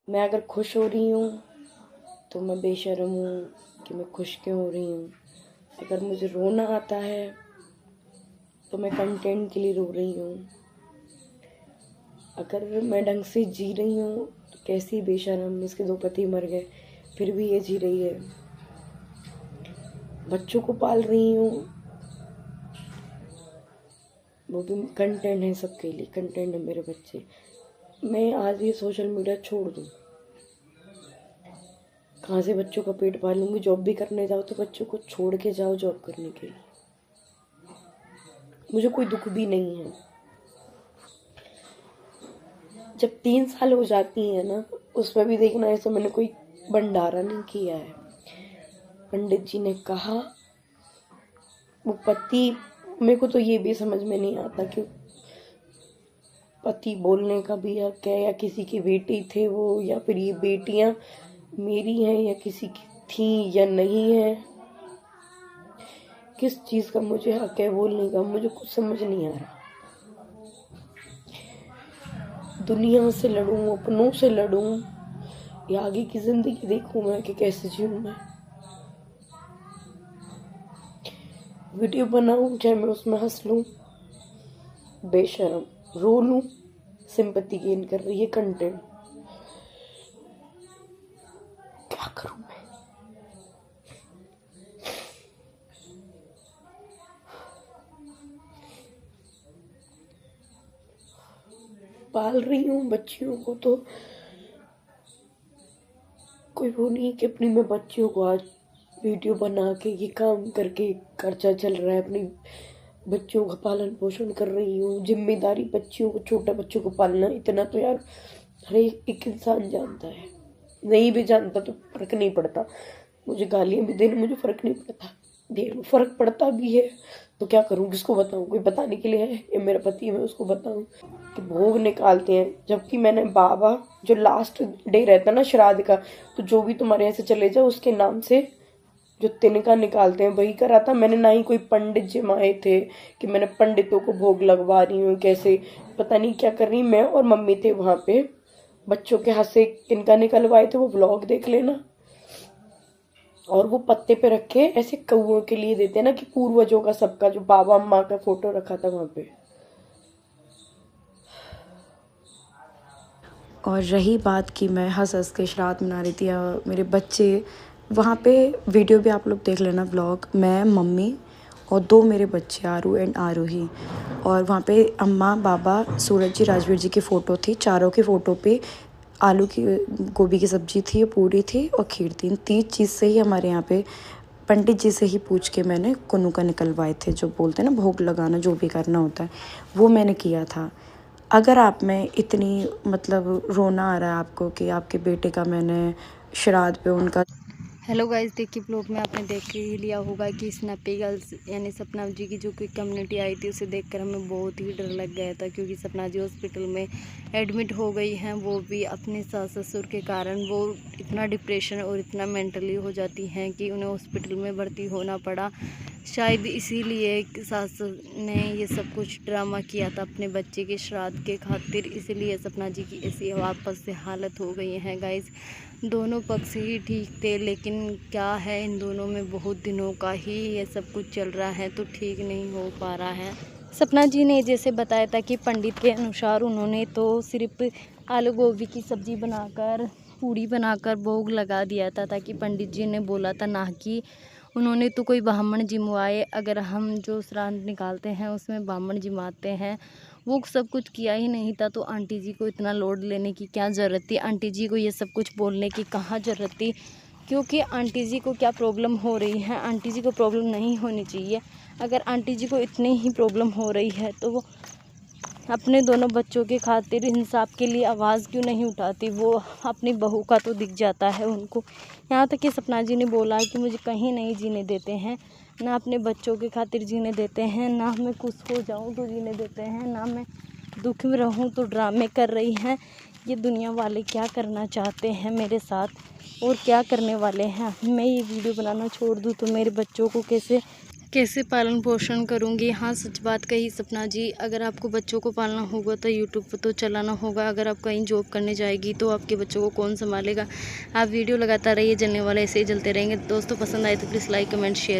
मैं अगर खुश हो रही हूँ तो मैं बेशर्म हूँ कि मैं खुश क्यों हो रही हूँ। अगर मुझे रोना आता है तो मैं कंटेंट के लिए रो रही हूँ। अगर मैं ढंग से जी रही हूँ तो कैसी बेशर्म, इसके 2 पति मर गए फिर भी ये जी रही है। बच्चों को पाल रही हूँ, वो भी कंटेंट है सबके लिए, कंटेंट है मेरे बच्चे। मैं आज ये सोशल मीडिया छोड़ दूँ, कहाँ से बच्चों का पेट पालूंगी। जॉब भी करने जाओ तो बच्चों को छोड़ के जाओ जॉब करने के लिए। मुझे कोई दुख भी नहीं है। जब 3 साल हो जाती है ना, उसमें भी देखना ऐसे मैंने कोई भंडारा नहीं किया है। पंडित जी ने कहा वो पति, मेरे को तो ये भी समझ में नहीं आता कि पति बोलने का भी हक है या किसी की बेटी थे वो, या फिर ये बेटियां मेरी हैं या किसी की थी या नहीं है। किस चीज़ का मुझे हक है बोलने का, मुझे कुछ समझ नहीं आ रहा। दुनिया से लड़ूं, अपनों से लड़ूं, या आगे की जिंदगी देखूं मैं कि कैसे जीऊं मैं। वीडियो बनाऊं चाहे मैं उसमें हंस लूं, बेशरम रो लूं, सिंपैथी गेन कर रही है कंटेंट। क्या करूं मैं। पाल रही हूँ बच्चियों को, तो कोई वो नहीं कि अपनी मैं बच्चियों को आज वीडियो बना के ये काम करके खर्चा चल रहा है। अपनी बच्चियों का पालन पोषण कर रही हूँ। जिम्मेदारी बच्चियों को, छोटे बच्चों को पालना, इतना तो यार हर एक इंसान जानता है। नहीं भी जानता तो फर्क नहीं पड़ता। मुझे गालियाँ भी देने मुझे फर्क नहीं पड़ता, देर में फर्क पड़ता भी है तो क्या करूँ, किसको बताऊँ। कोई बताने के लिए है? ये मेरा पति है, मैं उसको बताऊँ कि भोग निकालते हैं। जबकि मैंने बाबा, जो लास्ट डे रहता है ना श्राद्ध का, तो जो भी तुम्हारे यहाँ से चले जाओ उसके नाम से जो तिनका निकालते हैं वही करा था मैंने। ना ही कोई पंडित जमाए थे कि मैंने पंडितों को भोग लगवा रही हूँ, कैसे पता नहीं क्या कर रही। मैं और मम्मी थे वहाँ पे, बच्चों के हाथ से तिनका निकलवाए थे, वो व्लॉग देख लेना। और वो पत्ते पे रख के ऐसे कौओं के लिए देते हैं ना, कि पूर्वजों का सबका, जो बाबा अम्मा का फोटो रखा था वहाँ पे। और रही बात कि मैं हंस हंस के श्राद्ध मना रही थी या मेरे बच्चे, वहाँ पे वीडियो भी आप लोग देख लेना व्लॉग। मैं, मम्मी और 2 मेरे बच्चे, आरू एंड आरोही। और वहाँ पे अम्मा, बाबा, सूरज जी, राजवीर जी की फ़ोटो थी। चारों की फ़ोटो पे आलू की, गोभी की सब्ज़ी थी, पूरी थी और खीर थी। इन 3 चीज़ से ही हमारे यहाँ पे पंडित जी से ही पूछ के मैंने कुनुका निकलवाए थे। जो बोलते हैं ना भोग लगाना, जो भी करना होता है वो मैंने किया था। अगर आप में इतनी मतलब रोना आ रहा है आपको कि आपके बेटे का मैंने श्राद्ध पे उनका। हेलो गाइस, देखिए ब्लॉग में आपने देख ही लिया होगा कि स्नैपी गर्ल्स यानी सपना जी की जो कोई कम्युनिटी आई थी उसे देखकर हमें बहुत ही डर लग गया था, क्योंकि सपना जी हॉस्पिटल में एडमिट हो गई हैं। वो भी अपने सास ससुर के कारण वो इतना डिप्रेशन और इतना मेंटली हो जाती हैं कि उन्हें हॉस्पिटल में भर्ती होना पड़ा। शायद इसीलिए सास ने ये सब कुछ ड्रामा किया था अपने बच्चे के श्राद्ध के खातिर, इसीलिए सपना जी की ऐसी वापस से हालत हो गई है। गाइस, दोनों पक्ष ही ठीक थे, लेकिन क्या है, इन दोनों में बहुत दिनों का ही ये सब कुछ चल रहा है तो ठीक नहीं हो पा रहा है। सपना जी ने जैसे बताया था कि पंडित के अनुसार उन्होंने तो सिर्फ आलू गोभी की सब्ज़ी बनाकर, पूड़ी बनाकर भोग लगा दिया था, ताकि पंडित जी ने बोला था, ना कि उन्होंने तो कोई ब्राह्मण जिमवाए। अगर हम जो श्राद्ध निकालते हैं उसमें ब्राह्मण जिमाते हैं, वो सब कुछ किया ही नहीं था। तो आंटी जी को इतना लोड लेने की क्या ज़रूरत थी, आंटी जी को ये सब कुछ बोलने की कहाँ ज़रूरत थी, क्योंकि आंटी जी को क्या प्रॉब्लम हो रही है, आंटी जी को प्रॉब्लम नहीं होनी चाहिए। अगर आंटी जी को इतनी ही प्रॉब्लम हो रही है तो वो अपने दोनों बच्चों के खातिर इंसाफ के लिए आवाज़ क्यों नहीं उठाती। वो अपनी बहू का तो दिख जाता है उनको। यहाँ तक कि सपना जी ने बोला कि मुझे कहीं नहीं जीने देते हैं, ना अपने बच्चों के खातिर जीने देते हैं, ना मैं खुश हो जाऊँ तो जीने देते हैं, ना मैं दुख में रहूँ तो ड्रामे कर रही हैं। ये दुनिया वाले क्या करना चाहते हैं मेरे साथ और क्या करने वाले हैं। मैं ये वीडियो बनाना छोड़ दूँ तो मेरे बच्चों को कैसे कैसे पालन पोषण करूँगी। हाँ, सच बात कही सपना जी। अगर आपको बच्चों को पालना होगा तो यूट्यूब पर तो चलाना होगा। अगर आप कहीं जॉब करने जाएगी तो आपके बच्चों को कौन संभालेगा। आप वीडियो लगातार रहिए, जलने वाले ऐसे ही जलते रहेंगे। दोस्तों पसंद आए तो प्लीज़ लाइक कमेंट शेयर।